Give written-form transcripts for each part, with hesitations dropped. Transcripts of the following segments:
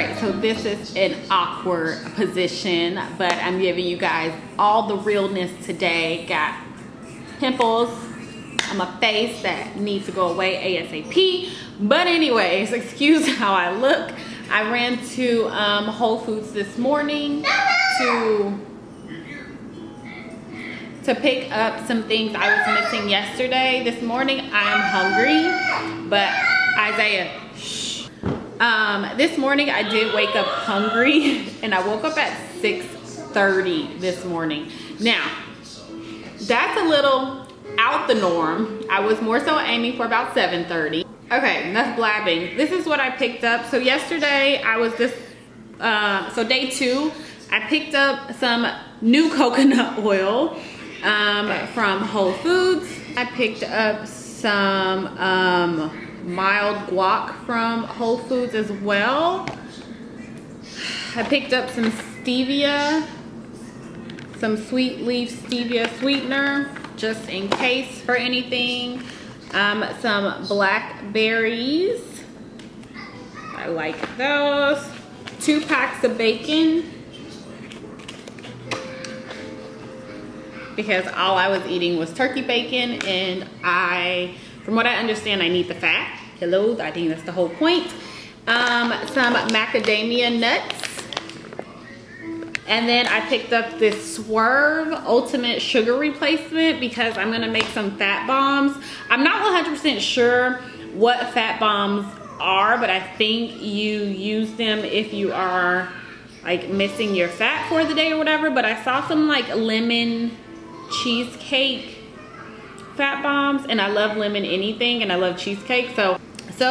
right, so this is an awkward position, but I'm giving you guys all the realness today. Got pimples on my face that need to go away ASAP. But anyways, excuse how I look. I ran to Whole Foods this morning to pick up some things I was missing yesterday. This morning I'm hungry, but Isaiah, shh. This morning I did wake up hungry, and I woke up at 6:30 this morning. Now, that's a little out the norm. I was more so aiming for about 7:30. Okay, enough blabbing. This is what I picked up. So yesterday I was so day 2, I picked up some new coconut oil from Whole Foods. I picked up some mild guac from Whole Foods as well. I picked up some stevia, some sweet leaf stevia sweetener, just in case for anything. Some blackberries, I like those. 2 packs of bacon, because all I was eating was turkey bacon, and from what I understand, I need the fat. Hello, I think that's the whole point. Some macadamia nuts. And then I picked up this Swerve Ultimate Sugar Replacement because I'm gonna make some fat bombs. I'm not 100% sure what fat bombs are, but I think you use them if you are like missing your fat for the day or whatever. But I saw some like lemon cheesecake fat bombs, and I love lemon anything, and I love cheesecake. So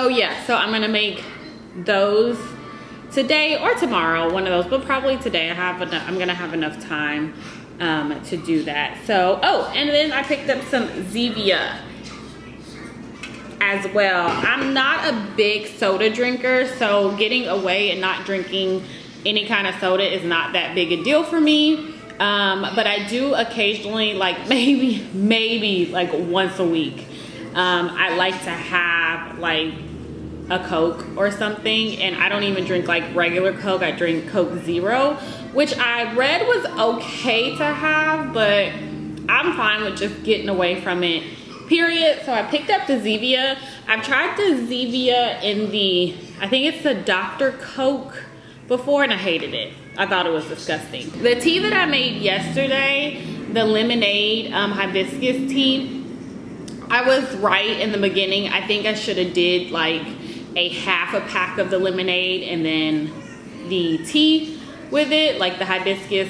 yeah, so I'm gonna make those today or tomorrow, one of those, but probably today. I'm gonna have enough time to do that. So, oh, and then I picked up some Zevia as well. I'm not a big soda drinker, so getting away and not drinking any kind of soda is not that big a deal for me. But I do occasionally, like maybe like once a week, I like to have like a Coke or something, and I don't even drink like regular Coke. I drink Coke Zero, which I read was okay to have, but I'm fine with just getting away from it, period. So I picked up the Zevia. I've tried the Zevia in I think it's the Dr. Coke before, and I hated it. I thought it was disgusting. The tea that I made yesterday, the lemonade hibiscus tea, I was right in the beginning. I think I should have did like a half a pack of the lemonade and then the tea with it, like the hibiscus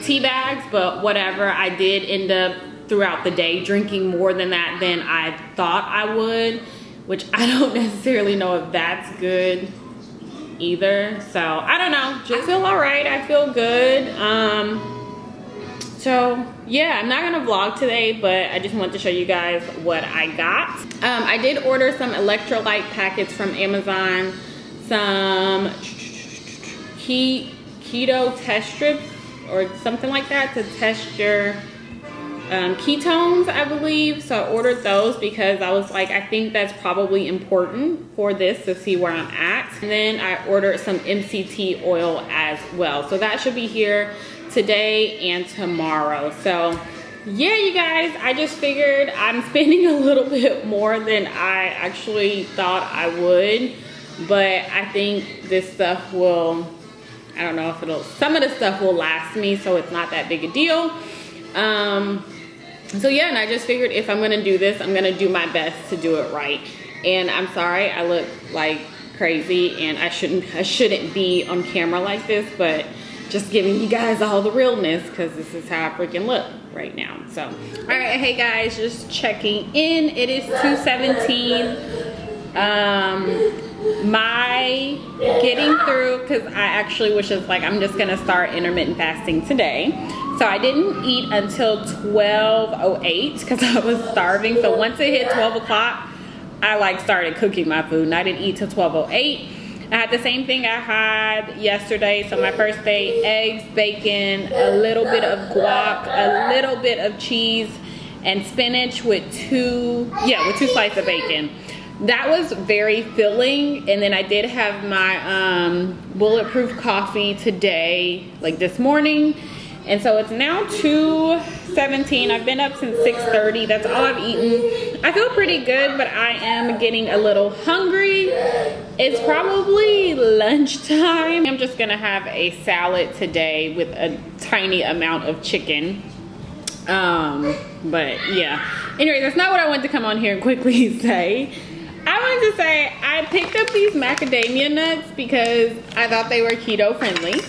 tea bags, but whatever. I did end up throughout the day drinking more than that than I thought I would, which I don't necessarily know if that's good either. So I don't know, just feel all right. I feel good. So yeah, I'm not gonna vlog today, but I just wanted to show you guys what I got. I did order some electrolyte packets from Amazon, some keto test strips or something like that to test your ketones, I believe. So I ordered those because I was like, I think that's probably important for this to see where I'm at. And then I ordered some MCT oil as well. So that should be here today and tomorrow. So yeah, you guys, I just figured I'm spending a little bit more than I actually thought I would, but I think this stuff will, I don't know if some of the stuff will last me, so it's not that big a deal. So yeah, and I just figured if I'm gonna do this, I'm gonna do my best to do it right. And I'm sorry I look like crazy, and I shouldn't be on camera like this, but just giving you guys all the realness because this is how I freaking look right now. So, all right, hey guys, just checking in. It is 2:17. My getting through, because I actually was just like, I'm just gonna start intermittent fasting today. So I didn't eat until 12:08 because I was starving. So once it hit 12 o'clock, I like started cooking my food, and I didn't eat till 12:08. I had the same thing I had yesterday. So my first day, eggs, bacon, a little bit of guac, a little bit of cheese, and spinach with two slices of bacon. that was very filling. And then I did have my bulletproof coffee today, like this morning. And so it's now 2:17. I've been up since 6:30. That's all I've eaten. I feel pretty good, but I am getting a little hungry. It's probably lunchtime. I'm just gonna have a salad today with a tiny amount of chicken. But yeah. Anyway, that's not what I wanted to come on here and quickly say. I wanted to say I picked up these macadamia nuts because I thought they were keto friendly.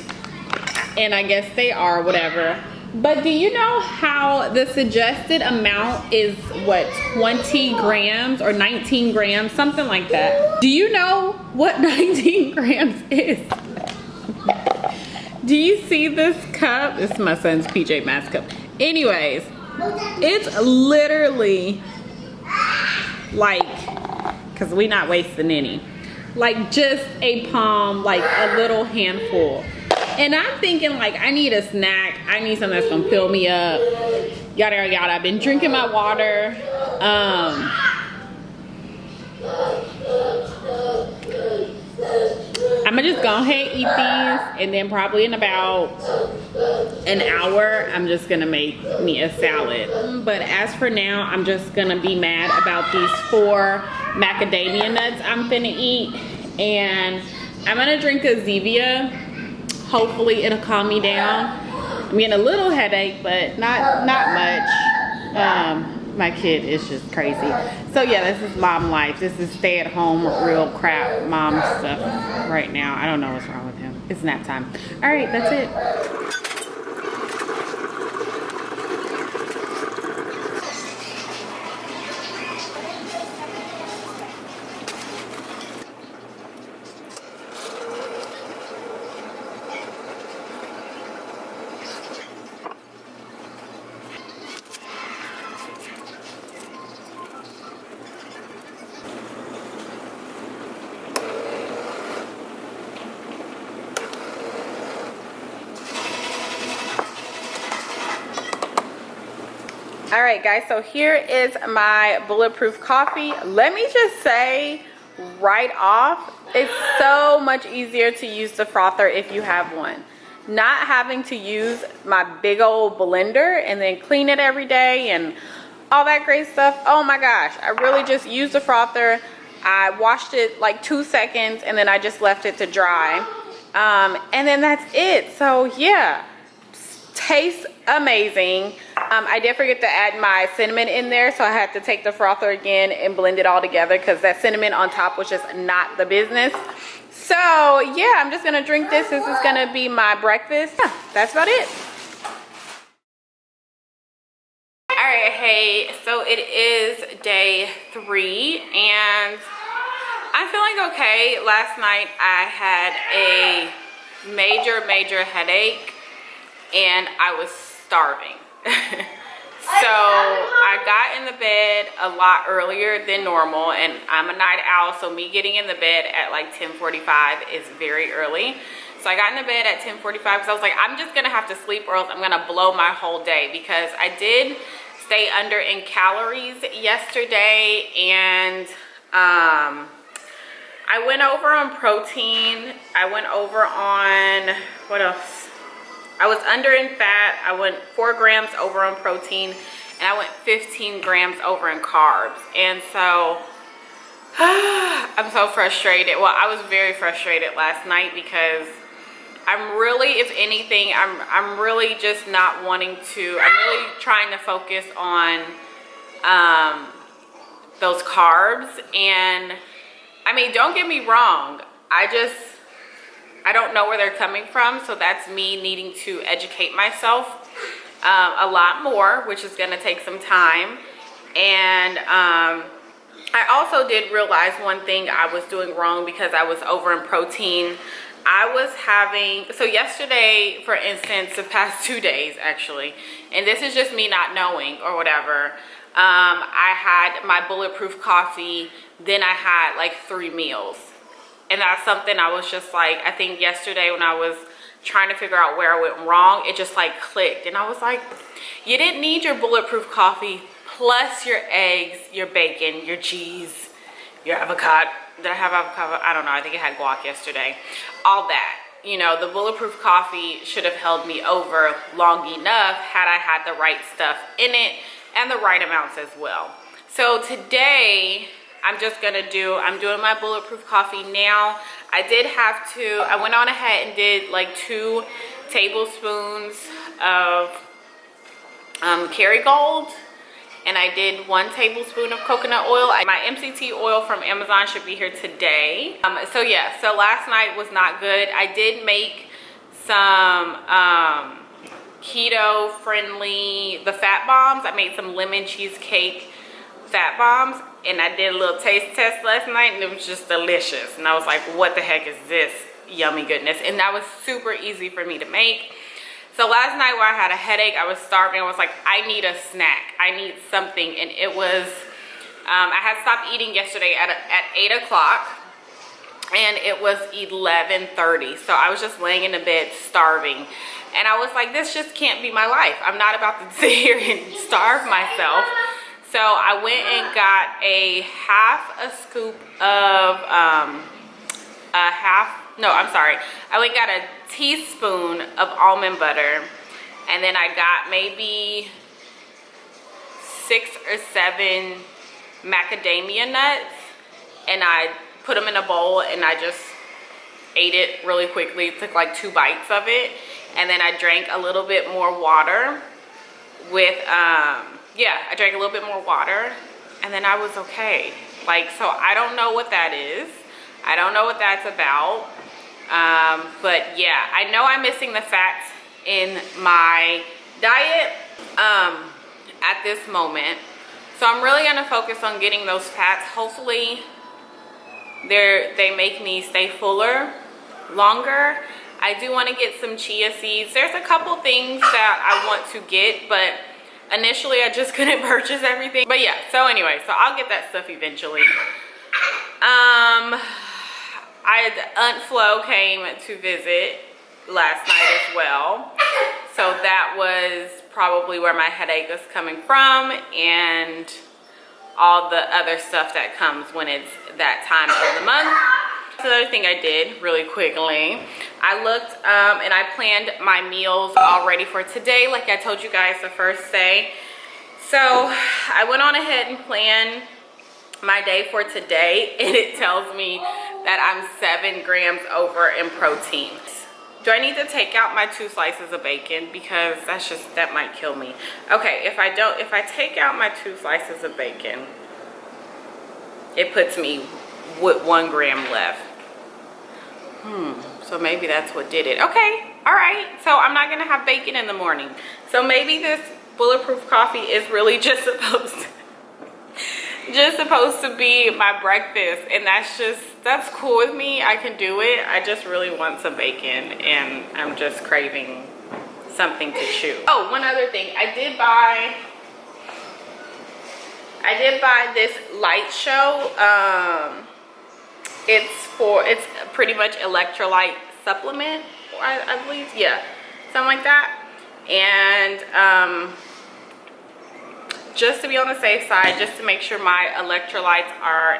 And I guess they are, whatever. But do you know how the suggested amount is, what, 20 grams or 19 grams, something like that? Do you know what 19 grams is? Do you see this cup? This is my son's PJ Masks cup. Anyways, it's literally like, because we're not wasting any, like just a palm, like a little handful. And I'm thinking, like, I need a snack. I need something that's gonna fill me up. Yada, yada, yada. I've been drinking my water. I'm gonna just go ahead and eat these. And then probably in about an hour, I'm just gonna make me a salad. But as for now, I'm just gonna be mad about these 4 macadamia nuts I'm finna eat. And I'm gonna drink a Zevia. Hopefully it'll calm me down. I'm getting a little headache, but not much. My kid is just crazy. So yeah, this is mom life. This is stay at home real crap mom stuff right now. I don't know what's wrong with him. It's nap time. All right, that's it. All right, guys, so here is my bulletproof coffee. Let me just say right off, it's so much easier to use the frother if you have one. Not having to use my big old blender and then clean it every day and all that great stuff. Oh my gosh, I really just used the frother. I washed it like 2 seconds and then I just left it to dry. And then that's it. So yeah, tastes amazing. I did forget to add my cinnamon in there, so I had to take the frother again and blend it all together because that cinnamon on top was just not the business. So yeah, I'm just gonna drink this. This is gonna be my breakfast. Yeah, that's about it. All right, hey, so it is day 3 and I'm feeling okay. Last night I had a major headache and I was starving. So I got in the bed a lot earlier than normal, and I'm a night owl, so me getting in the bed at like 10:45 is very early. So I got in the bed at 10:45 because I was like, I'm just gonna have to sleep or else I'm gonna blow my whole day, because I did stay under in calories yesterday, and I went over on protein. I went over on, what else? I was under in fat. I went 4 grams over on protein, and I went 15 grams over in carbs. And so I'm so frustrated. Well, I was very frustrated last night because I'm really, if anything, I'm really just not wanting to, I'm really trying to focus on those carbs. And I mean, don't get me wrong, I don't know where they're coming from, so that's me needing to educate myself a lot more, which is going to take some time. And I also did realize one thing I was doing wrong because I was over in protein. I was having, so yesterday, for instance, the past 2 days actually, and this is just me not knowing or whatever, I had my bulletproof coffee, then I had like 3 meals. And that's something I was just like, I think yesterday when I was trying to figure out where I went wrong, it just like clicked. And I was like, you didn't need your bulletproof coffee plus your eggs, your bacon, your cheese, your avocado. Did I have avocado? I don't know. I think it had guac yesterday. All that. You know, the bulletproof coffee should have held me over long enough had I had the right stuff in it and the right amounts as well. So today, I'm doing my bulletproof coffee now. I went on ahead and did like 2 tablespoons of Kerrygold, and I did 1 tablespoon of coconut oil. My MCT oil from Amazon should be here today. So yeah, so last night was not good. I did make some keto friendly, the fat bombs. I made some lemon cheesecake fat bombs, and I did a little taste test last night, and it was just delicious. And I was like, what the heck is this yummy goodness? And that was super easy for me to make. So last night when I had a headache, I was starving. I was like, I need a snack. I need something. And it was, I had stopped eating yesterday at 8 o'clock, and it was 11:30. So I was just laying in the bed starving. And I was like, this just can't be my life. I'm not about to sit here and starve myself. So I went and got half a scoop of, I went and got a teaspoon of almond butter, and then I got maybe 6 or 7 macadamia nuts, and I put them in a bowl, and I just ate it really quickly. Took like 2 bites of it, and then I drank a little bit more water with, I drank a little bit more water, and then I was okay. Like, so I don't know what that is. I don't know what that's about. But yeah, I know I'm missing the fats in my diet at this moment. So I'm really gonna focus on getting those fats. Hopefully they make me stay fuller longer. I do want to get some chia seeds. There's a couple things that I want to get, but initially I just couldn't purchase everything. But yeah, so anyway, so I'll get that stuff eventually. Aunt Flo came to visit last night as well. So that was probably where my headache was coming from, and all the other stuff that comes when it's that time of the month. So the other thing I did really quickly, I looked and I planned my meals already for today, like I told you guys the first day. So I went on ahead and planned my day for today, and it tells me that I'm 7 grams over in protein. Do I need to take out my 2 slices of bacon? Because that might kill me. Okay, if I take out my 2 slices of bacon, it puts me with 1 gram left. So maybe that's what did it. Okay, all right. So I'm not gonna have bacon in the morning. So maybe this bulletproof coffee is really just supposed to be my breakfast, and that's cool with me. I can do it. I just really want some bacon, and I'm just craving something to chew. Oh, one other thing. I did buy this light show. It's pretty much electrolyte supplement, I believe. Yeah, something like that. And just to be on the safe side, just to make sure my electrolytes are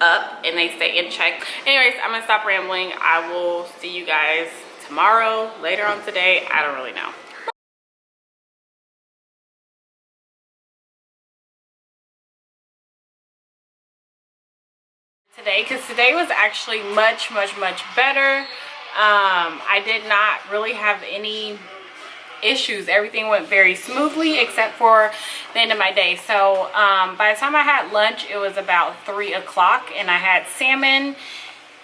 up and they stay in check. Anyways, I'm gonna stop rambling. I will see you guys tomorrow, later on today. I don't really know. Today, because today was actually much better. I did not really have any issues. Everything went very smoothly except for the end of my day. So by the time I had lunch, it was about 3 o'clock, and I had salmon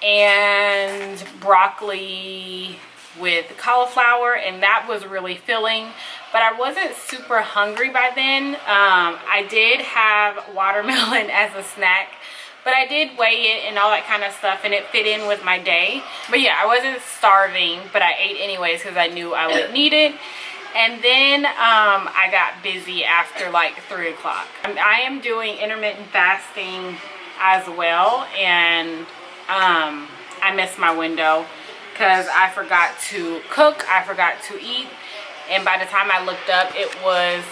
and broccoli with cauliflower, and that was really filling, but I wasn't super hungry by then. I did have watermelon as a snack, but I did weigh it and all that kind of stuff, and it fit in with my day. But yeah, I wasn't starving, but I ate anyways because I knew I would need it. And then I got busy after like 3 o'clock. I am doing intermittent fasting as well, and I missed my window because I forgot to cook, I forgot to eat, and by the time I looked up, it was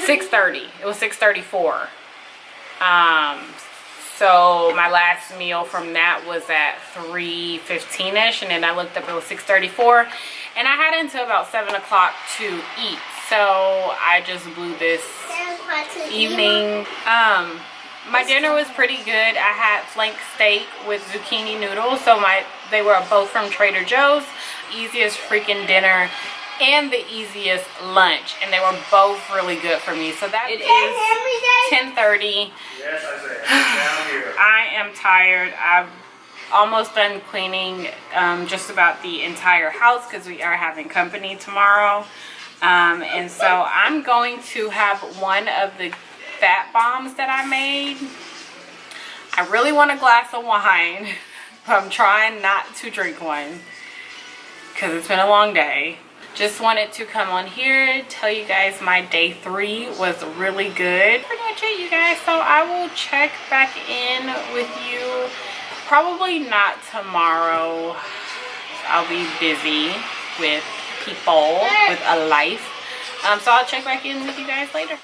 6:30. It was 6:34. So my last meal from that was at 3:15ish, and then I looked up, it was 6:34, and I had until about 7 o'clock to eat. So I just blew this evening. My dinner was pretty good. I had flank steak with zucchini noodles. So they were both from Trader Joe's. Easiest freaking dinner and the easiest lunch, and they were both really good for me. So that it is 10:30. Yes, I say down here. I am tired. I'm almost done cleaning just about the entire house because we are having company tomorrow. And so I'm going to have one of the fat bombs that I made. I really want a glass of wine, but I'm trying not to drink one because it's been a long day. Just wanted to come on here, tell you guys my day 3 was really good. Pretty much it, you guys. So I will check back in with you. Probably not tomorrow. I'll be busy with people, with a life. So I'll check back in with you guys later.